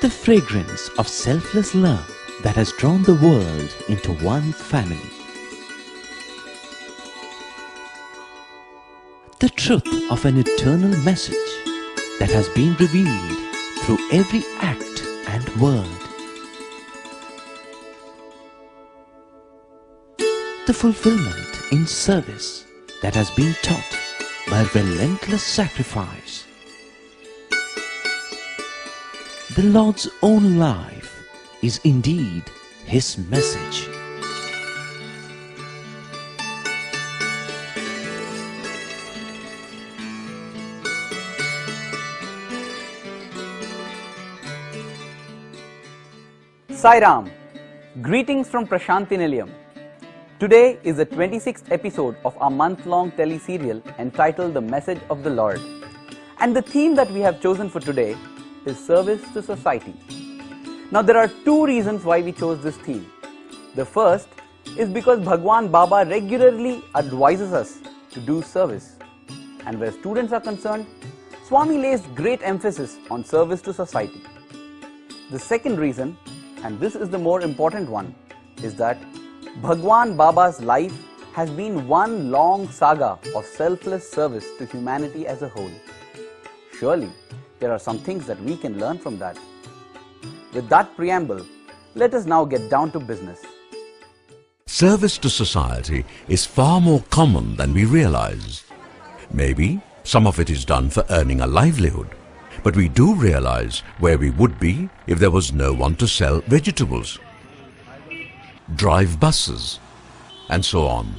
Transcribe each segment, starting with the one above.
The fragrance of selfless love that has drawn the world into one family. The truth of an eternal message that has been revealed through every act and word. The fulfillment in service that has been taught by relentless sacrifice. The Lord's own life is indeed His message. Sai Ram, greetings from Prasanthi Nilajam. Today is the 26th episode of our month-long tele-serial entitled The Message of the Lord. And the theme that we have chosen for today is service to society. Now there are two reasons why we chose this theme. The first is because Bhagwan Baba regularly advises us to do service. And where students are concerned, Swami lays great emphasis on service to society. The second reason, and this is the more important one, is that Bhagwan Baba's life has been one long saga of selfless service to humanity as a whole. Surely, there are some things that we can learn from that. With that preamble, let us now get down to business. Service to society is far more common than we realize. Maybe some of it is done for earning a livelihood, but we do realize where we would be if there was no one to sell vegetables, drive buses, and so on.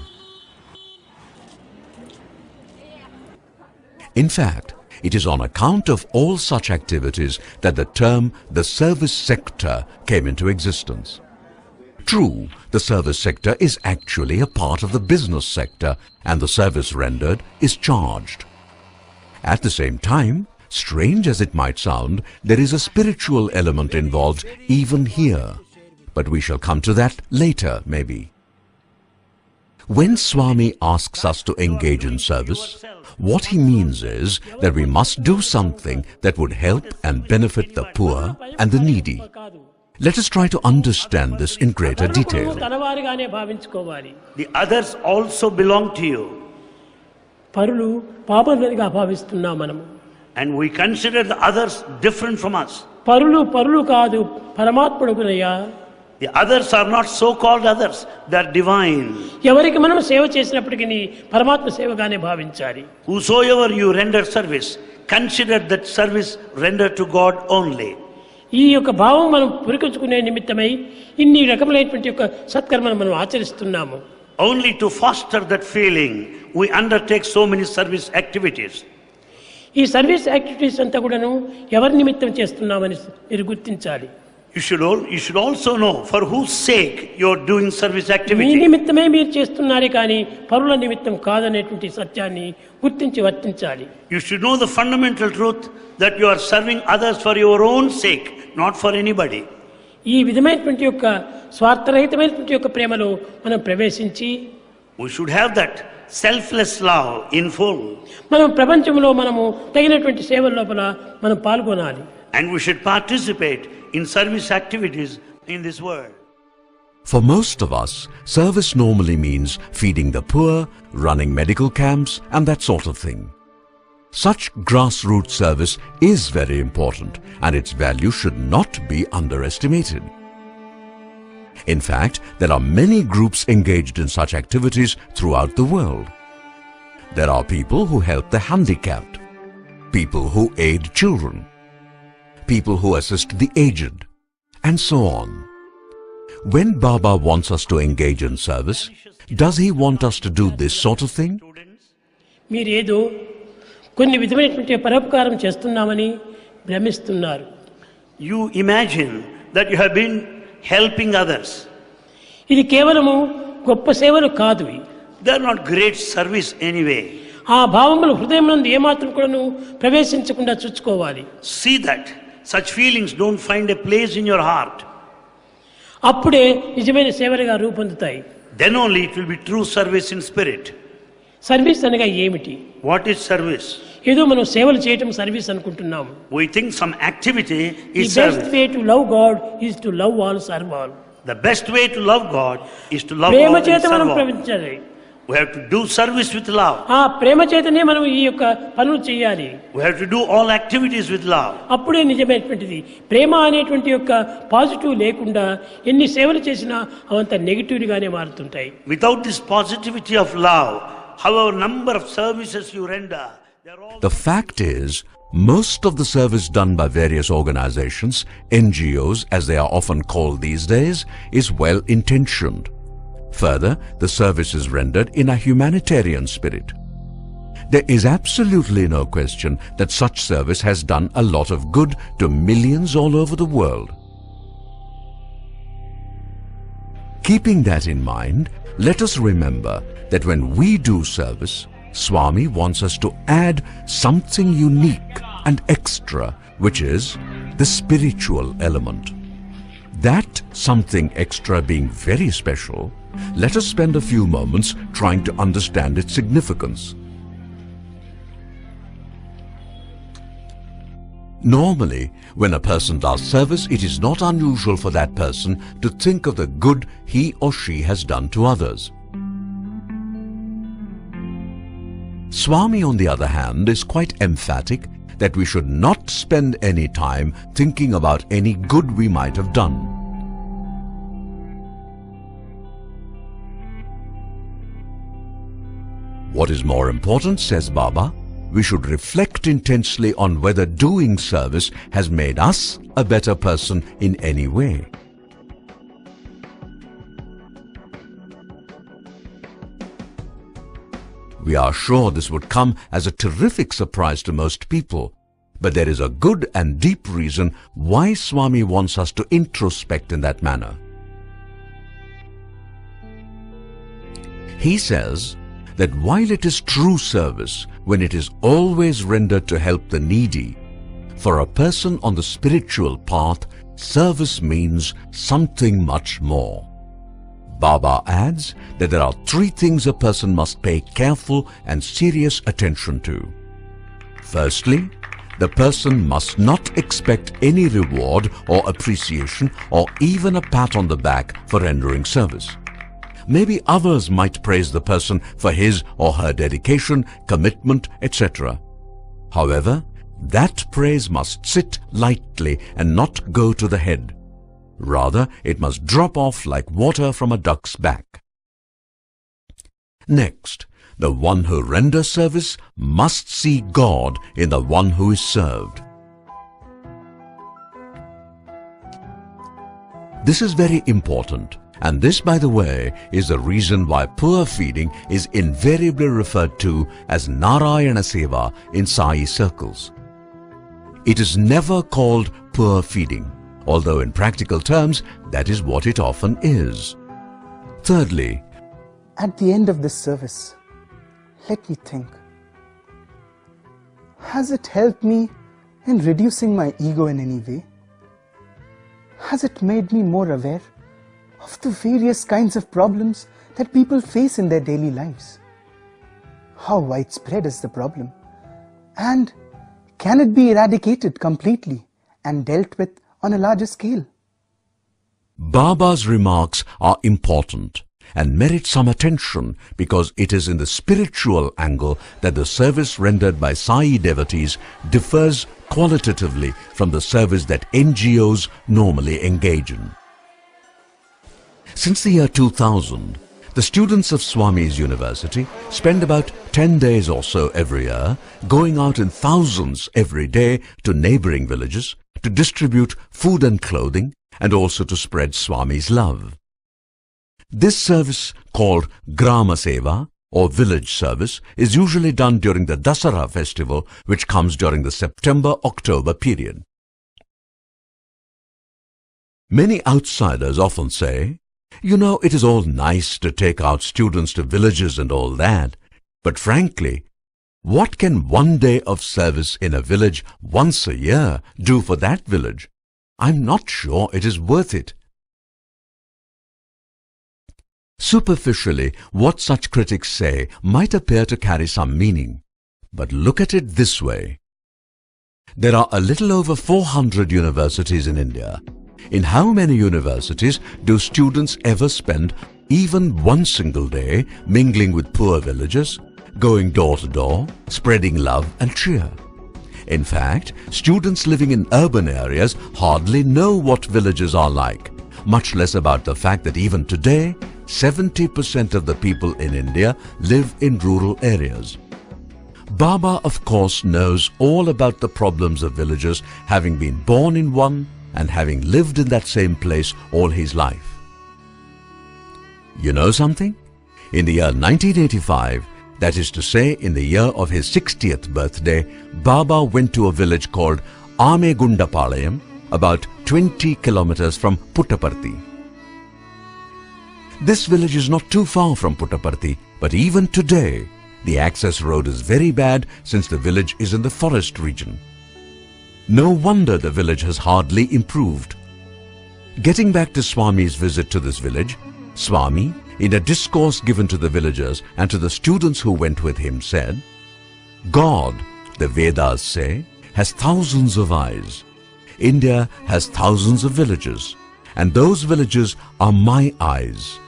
In fact, it is on account of all such activities that the term the service sector came into existence. True, the service sector is actually a part of the business sector and the service rendered is charged. At the same time, strange as it might sound, there is a spiritual element involved even here. But we shall come to that later, maybe. When Swami asks us to engage in service, what he means is that we must do something that would help and benefit the poor and the needy. Let us try to understand this in greater detail. The others also belong to you. And we consider the others different from us. The others are not so-called others, they are divine. Whosoever you render service, consider that service rendered to God only. Only to foster that feeling, we undertake so many service activities. ఈ service activities అంతా కూడాను ఎవరి నిమిత్తం చేస్తున్నామని మీరు గుర్తించాలి. You should also know for whose sake you are doing service activity. మీ నిమిత్తమే మీరు చేస్తున్నారే కానీ పరుల నిమిత్తం కాదనేటువంటి సత్యాన్ని గుర్తించి వర్తించాలి. You should know the fundamental truth that you are serving others for your own sake, not for anybody. ఈ విధమైనటువంటి యొక్క స్వార్థరహితమైనటువంటి యొక్క ప్రేమలో మనం ప్రవేశించి we should have that selfless love in full. మనం ప్రపంచంలో మనము తగినటువంటి సేవల లోపల మనం పాల్గొనాలి. And we should participate in service activities in this world. For most of us, service normally means feeding the poor, running medical camps, and that sort of thing. Such grassroots service is very important, and its value should not be underestimated. In fact, there are many groups engaged in such activities throughout the world. There are people who help the handicapped, people who aid children, people who assist the aged, and so on. When Baba wants us to engage in service, does he want us to do this sort of thing? మీరేదో కొన్ని విధమైనటువంటి పరోపకారం చేస్తున్నామని భ్రమిస్తున్నారు. You imagine that you have been helping others. ఇది కేవలము గొప్ప సేవలు కాదు. They are not great service anyway. ఆ భావములు హృదయమునందు ఏమాత్రం కూడాను ప్రవేశించకుండా చూసుకోవాలి. See that such feelings don't find a place in your heart. అప్పుడే నిజమైన సేవలుగా రూపొందుతాయి. Then only it will be true service in spirit. Service అనగా ఏమిటి? What is service? ఏదో మనం సేవలు చేయటం సర్వీస్ అనుకుంటున్నాం. We think some activity The is best service. way to love God is to love all, serve all. The best way to love God is to love Prema all and చేత మనం serve all. ప్రేమించాలి. We have to do service with love. ఆ ప్రేమ చేతనే మనం ఈ యొక్క పనులు చేయాలి. We have to do all activities with love. అప్పుడే నిజమైనటువంటిది. ప్రేమ అనేటువంటి యొక్క పాజిటివ్ లేకుండా ఎన్ని సేవలు చేసినా అవంత నెగిటివ్గానే మారుతుంటాయి. Without this positivity of love, however number of services you render, they're all... The fact is, most of the service done by various organizations, NGOs as they are often called these days, is well intentioned. Further, the service is rendered in a humanitarian spirit. There is absolutely no question that such service has done a lot of good to millions all over the world. Keeping that in mind, let us remember that when we do service, Swami wants us to add something unique and extra, which is the spiritual element. That something extra being very special, let us spend a few moments trying to understand its significance. Normally, when a person does service, it is not unusual for that person to think of the good he or she has done to others. Swami, on the other hand, is quite emphatic that we should not spend any time thinking about any good we might have done. What is more important, says Baba, we should reflect intensely on whether doing service has made us a better person in any way. We are sure this would come as a terrific surprise to most people, but there is a good and deep reason why Swami wants us to introspect in that manner. He says that while it is true service when it is always rendered to help the needy, for a person on the spiritual path, service means something much more. Baba adds that there are three things a person must pay careful and serious attention to. Firstly, the person must not expect any reward or appreciation or even a pat on the back for rendering service. Maybe others might praise the person for his or her dedication, commitment, etc. However, that praise must sit lightly and not go to the head. Rather, it must drop off like water from a duck's back. Next, the one who renders service must see God in the one who is served. This is very important. And this, by the way, is the reason why poor feeding is invariably referred to as Narayana Seva in Sai circles. It is never called poor feeding, although in practical terms that is what it often is. Thirdly, at the end of this service, let me think. Has it helped me in reducing my ego in any way? Has it made me more aware of the various kinds of problems that people face in their daily lives? How widespread is the problem? And can it be eradicated completely and dealt with on a larger scale? Baba's remarks are important and merit some attention because it is in the spiritual angle that the service rendered by Sai devotees differs qualitatively from the service that NGOs normally engage in. Since the year 2000, the students of Swami's University spend about 10 days or so every year going out in thousands every day to neighboring villages to distribute food and clothing and also to spread Swami's love. This service, called Grama Seva or village service, is usually done during the Dasara festival, which comes during the September-October period. Many outsiders often say, "You know, it is all nice to take out students to villages and all that, but frankly, what can one day of service in a village once a year do for that village? I'm not sure it is worth it." Superficially, what such critics say might appear to carry some meaning, But look at it this way. There are a little over 400 universities in India. In how many universities do students ever spend even one single day mingling with poor villagers, going door to door, spreading love and cheer? In fact, students living in urban areas hardly know what villages are like, much less about the fact that even today, 70% of the people in India live in rural areas. Baba, of course, knows all about the problems of villagers, having been born in one and having lived in that same place all his life. You know something? In the year 1985, that is to say in the year of his 60th birthday, Baba went to a village called Amegundapalayam, about 20 kilometers from Puttaparthi. This village is not too far from Puttaparthi, but even today, the access road is very bad since the village is in the forest region. No wonder the village has hardly improved. Getting back to Swami's visit to this village, Swami, in a discourse given to the villagers and to the students who went with him, said, God, the Vedas say, has thousands of eyes. India has thousands of villages, and those villages are my eyes.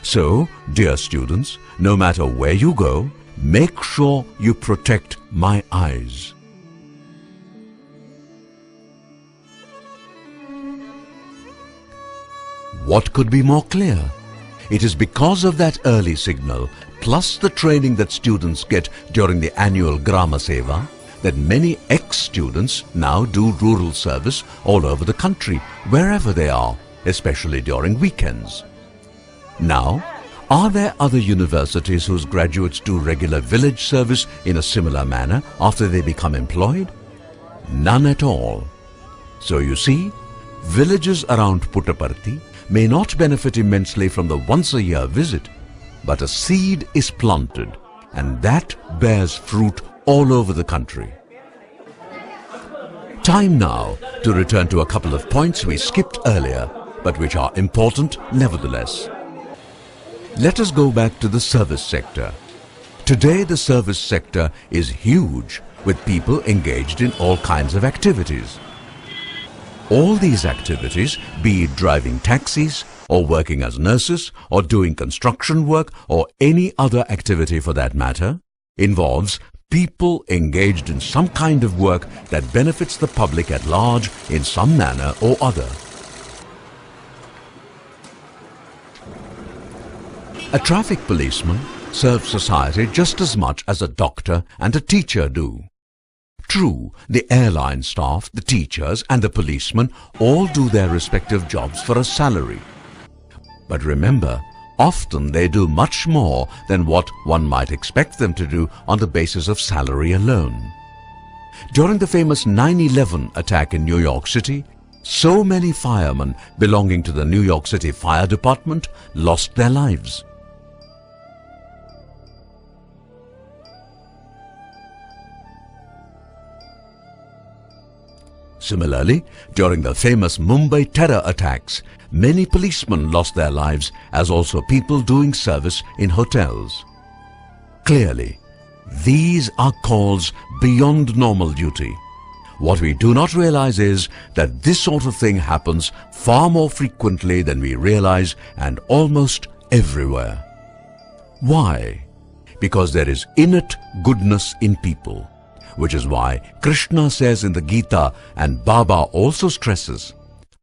So, dear students, no matter where you go, make sure you protect my eyes. What could be more clear? It is because of that early signal, plus the training that students get during the annual Grama Seva, that many ex-students now do rural service all over the country, wherever they are, especially during weekends. Now, are there other universities whose graduates do regular village service in a similar manner after they become employed? None at all. So you see, villages around Puttaparthi may not benefit immensely from the once-a-year visit, but a seed is planted, and that bears fruit all over the country. Time now to return to a couple of points we skipped earlier, but which are important nevertheless. Let us go back to the service sector. Today the service sector is huge, with people engaged in all kinds of activities. All these activities, be it driving taxis, or working as nurses, or doing construction work, or any other activity for that matter, involves people engaged in some kind of work that benefits the public at large in some manner or other. A traffic policeman serves society just as much as a doctor and a teacher do. True, the airline staff, the teachers and the policemen all do their respective jobs for a salary. But remember, often they do much more than what one might expect them to do on the basis of salary alone. During the famous 9/11 attack in New York City, so many firemen belonging to the New York City Fire Department lost their lives. Similarly, during the famous Mumbai terror attacks, many policemen lost their lives, as also people doing service in hotels. Clearly, these are calls beyond normal duty. What we do not realize is that this sort of thing happens far more frequently than we realize and almost everywhere. Why? Because there is innate goodness in people. Which is why Krishna says in the Gita, and Baba also stresses,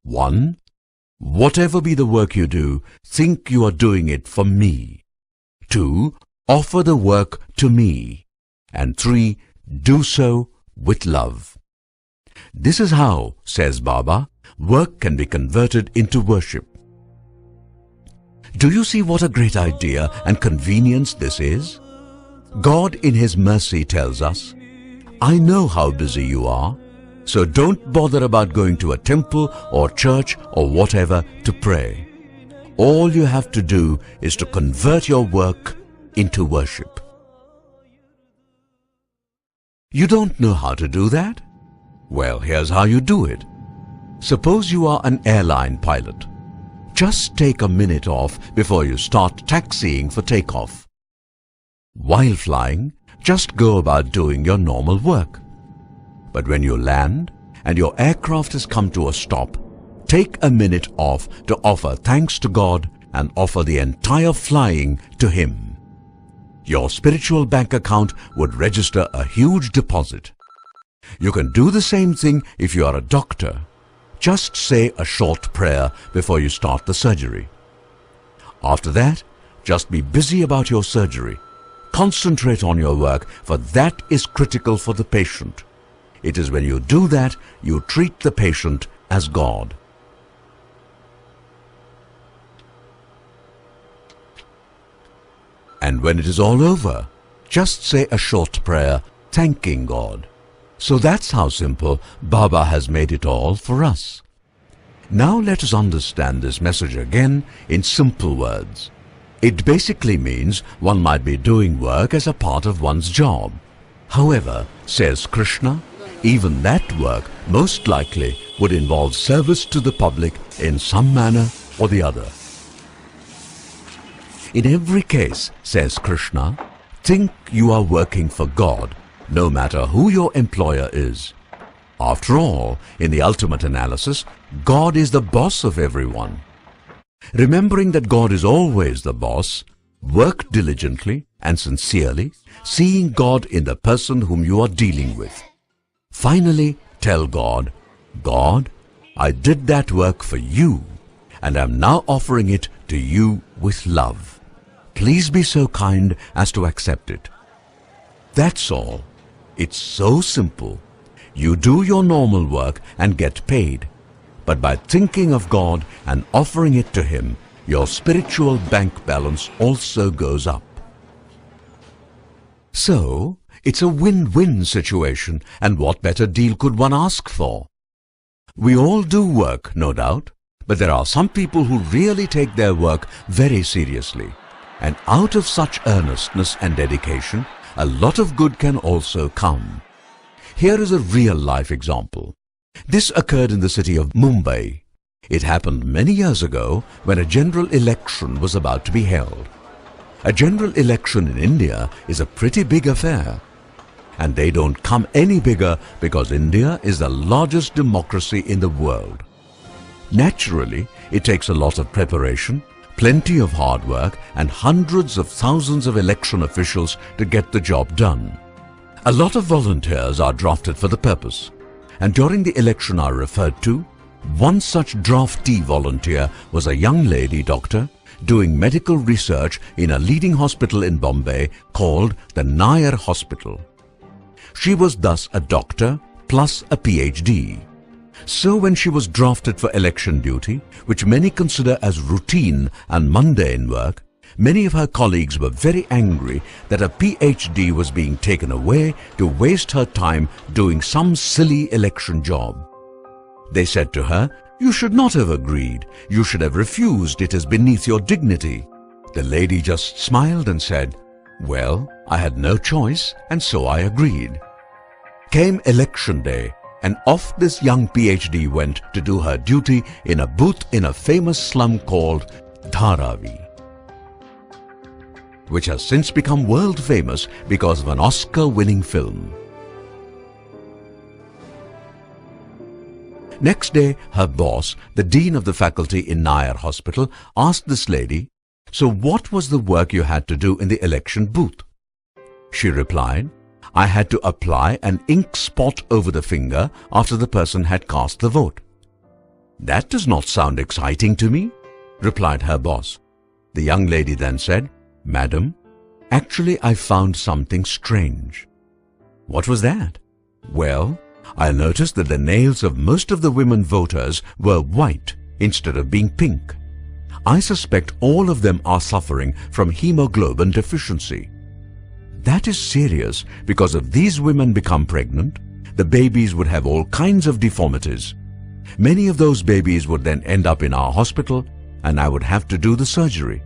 1. Whatever be the work you do, think you are doing it for me. 2. Offer the work to me. And 3. Do so with love. This is how, says Baba, work can be converted into worship. Do you see what a great idea and convenience this is? God in His mercy tells us, I know how busy you are, so don't bother about going to a temple or church or whatever to pray. All you have to do is to convert your work into worship. You don't know how to do that? Well, here's how you do it. Suppose you are an airline pilot. Just take a minute off before you start taxiing for takeoff. While flying, just go about doing your normal work. But when you land and your aircraft has come to a stop, take a minute off to offer thanks to God and offer the entire flying to Him. Your spiritual bank account would register a huge deposit. You can do the same thing if you are a doctor. Just say a short prayer before you start the surgery. After that, just be busy about your surgery. Concentrate on your work, for that is critical for the patient. It is when you do that, you treat the patient as God. And when it is all over, just say a short prayer thanking God. So that's how simple Baba has made it all for us. Now let us understand this message again in simple words. It basically means one might be doing work as a part of one's job. However, says Krishna, even that work most likely would involve service to the public in some manner or the other. In every case, says Krishna, think you are working for God, no matter who your employer is. After all, in the ultimate analysis, God is the boss of everyone. Remembering that God is always the boss, work diligently and sincerely, seeing God in the person whom you are dealing with. Finally, tell God, God, I did that work for you, and am now offering it to you with love. Please be so kind as to accept it. That's all. It's so simple. You do your normal work and get paid. But by thinking of God and offering it to Him, your spiritual bank balance also goes up. So, it's a win-win situation, and what better deal could one ask for? We all do work, no doubt, but there are some people who really take their work very seriously. And out of such earnestness and dedication, a lot of good can also come. Here is a real-life example. This occurred in the city of Mumbai. It happened many years ago when a general election was about to be held. A general election in India is a pretty big affair. And they don't come any bigger because India is the largest democracy in the world. Naturally, it takes a lot of preparation, plenty of hard work, and hundreds of thousands of election officials to get the job done. A lot of volunteers are drafted for the purpose. And during the election I referred to, one such draftee volunteer was a young lady doctor doing medical research in a leading hospital in Bombay called the Nair Hospital. She was thus a doctor plus a PhD. So when she was drafted for election duty, which many consider as routine and mundane work, many of her colleagues were very angry that a PhD was being taken away to waste her time doing some silly election job. They said to her, "You should not have agreed. You should have refused. It is beneath your dignity." The lady just smiled and said, "Well, I had no choice, and so I agreed." Came election day, and off this young PhD went to do her duty in a booth in a famous slum called Dharavi, which has since become world famous because of an Oscar-winning film. Next day, her boss, the dean of the faculty in Nair Hospital, asked this lady, "So what was the work you had to do in the election booth?" She replied, "I had to apply an ink spot over the finger after the person had cast the vote." "That does not sound exciting to me," replied her boss. The young lady then said, "Madam, actually I found something strange." "What was that?" "Well, I noticed that the nails of most of the women voters were white instead of being pink. I suspect all of them are suffering from hemoglobin deficiency. That is serious because if these women become pregnant, the babies would have all kinds of deformities. Many of those babies would then end up in our hospital and I would have to do the surgery.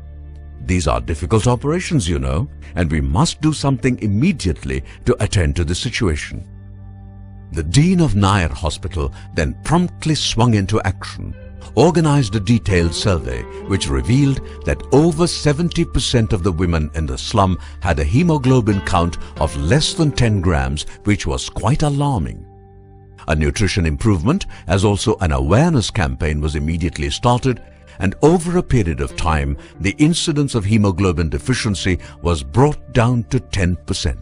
These are difficult operations, you know, and we must do something immediately to attend to the situation." The dean of Nair Hospital then promptly swung into action. organized a detailed survey which revealed that over 70% of the women in the slum had a hemoglobin count of less than 10 grams, which was quite alarming. A nutrition improvement as also an awareness campaign was immediately started, and over a period of time, the incidence of hemoglobin deficiency was brought down to 10%.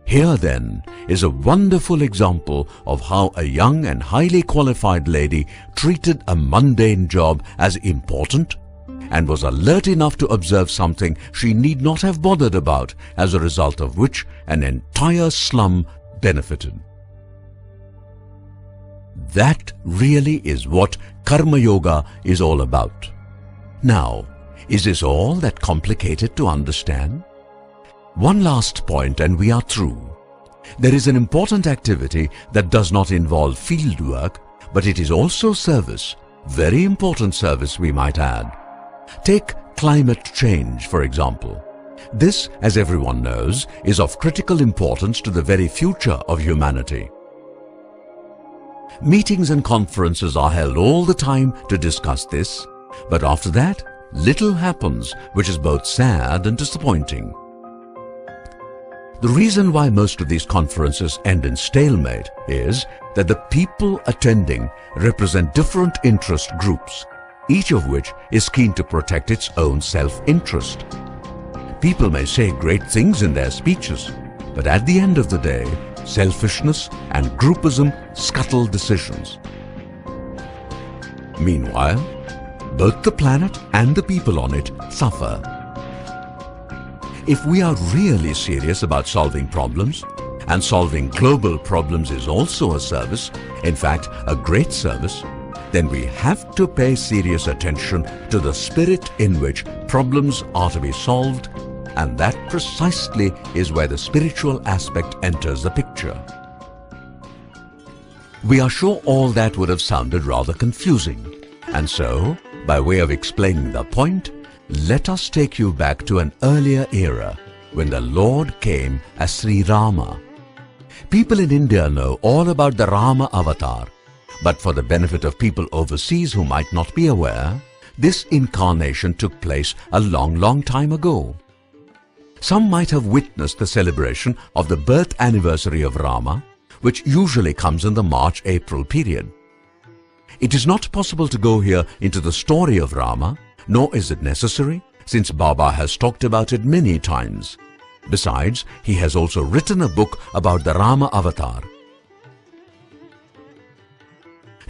Here then is a wonderful example of how a young and highly qualified lady treated a mundane job as important and was alert enough to observe something she need not have bothered about, as a result of which an entire slum benefited. That really is what Karma Yoga is all about. Now, is this all that complicated to understand? One last point and we are through. There is an important activity that does not involve field work, but it is also service, very important service we might add. Take climate change, for example. This, as everyone knows, is of critical importance to the very future of humanity. Meetings and conferences are held all the time to discuss this, but after that, little happens, which is both sad and disappointing. The reason why most of these conferences end in stalemate is that the people attending represent different interest groups, each of which is keen to protect its own self-interest. People may say great things in their speeches, but at the end of the day, selfishness and groupism scuttle decisions. Meanwhile, both the planet and the people on it suffer. If we are really serious about solving problems, and solving global problems is also a service, in fact a great service, then we have to pay serious attention to the spirit in which problems are to be solved, and that precisely is where the spiritual aspect enters the picture. We are sure all that would have sounded rather confusing, and so, by way of explaining the point, let us take you back to an earlier era when the Lord came as Sri Rama. People in India know all about the Rama avatar, but for the benefit of people overseas who might not be aware, this incarnation took place a long time ago. Some might have witnessed the celebration of the birth anniversary of Rama, which usually comes in the March-April period. It is not possible to go here into the story of Rama, nor is it necessary, since Baba has talked about it many times. Besides, he has also written a book about the Rama avatar.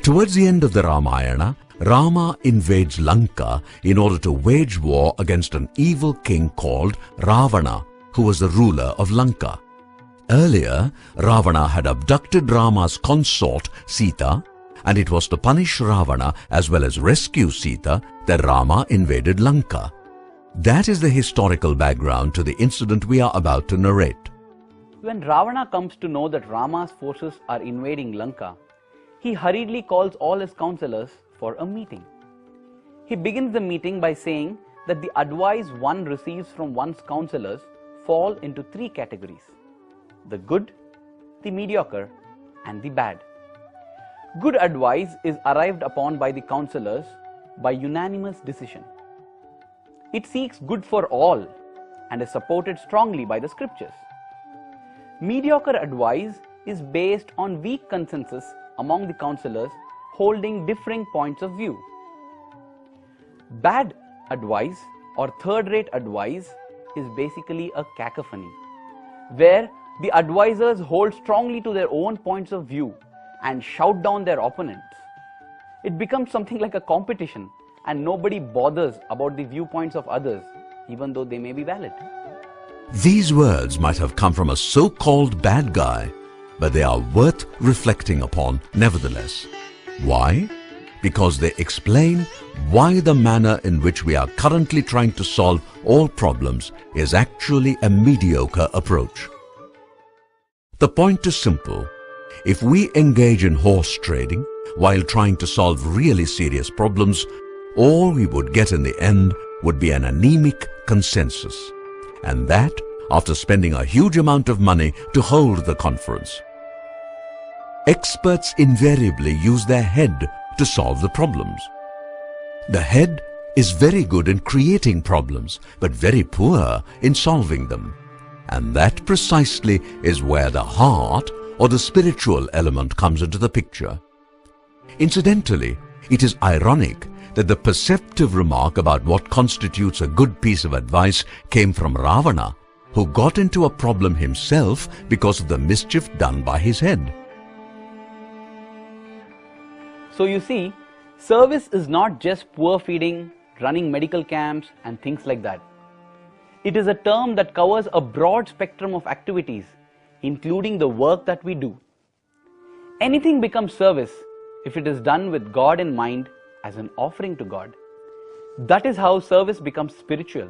Towards the end of the Ramayana, Rama invades Lanka in order to wage war against an evil king called Ravana, who was the ruler of Lanka. Earlier, Ravana had abducted Rama's consort Sita, and it was to punish Ravana as well as rescue Sita that Rama invaded Lanka. That is the historical background to the incident we are about to narrate. When Ravana comes to know that Rama's forces are invading Lanka, he hurriedly calls all his counselors for a meeting. He begins the meeting by saying that the advice one receives from one's counselors fall into three categories: the good, the mediocre, and the bad. Good advice is arrived upon by the counselors by unanimous decision. It seeks good for all and is supported strongly by the scriptures. Mediocre advice is based on weak consensus among the counselors holding differing points of view. Bad advice or third-rate advice is basically a cacophony, where the advisors hold strongly to their own points of view and shout down their opponents. It becomes something like a competition, and nobody bothers about the viewpoints of others, even though they may be valid. These words might have come from a so-called bad guy, but they are worth reflecting upon nevertheless. Why? Because they explain why the manner in which we are currently trying to solve all problems is actually a mediocre approach. The point is simple. If we engage in horse trading while trying to solve really serious problems, all we would get in the end would be an anemic consensus. And that after spending a huge amount of money to hold the conference. Experts invariably use their head to solve the problems. The head is very good in creating problems, but very poor in solving them. And that precisely is where the heart or the spiritual element comes into the picture. Incidentally, it is ironic that the perceptive remark about what constitutes a good piece of advice came from Ravana, who got into a problem himself because of the mischief done by his head. So you see, service is not just poor feeding, running medical camps and things like that. It is a term that covers a broad spectrum of activities, including the work that we do. Anything becomes service if it is done with God in mind as an offering to God. That is how service becomes spiritual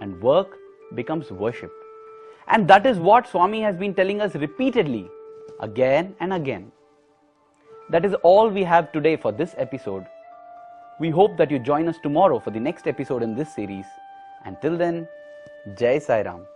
and work becomes worship. And that is what Swami has been telling us repeatedly, again and again. That is all we have today for this episode. We hope that you join us tomorrow for the next episode in this series. Until then, Jai Sai Ram.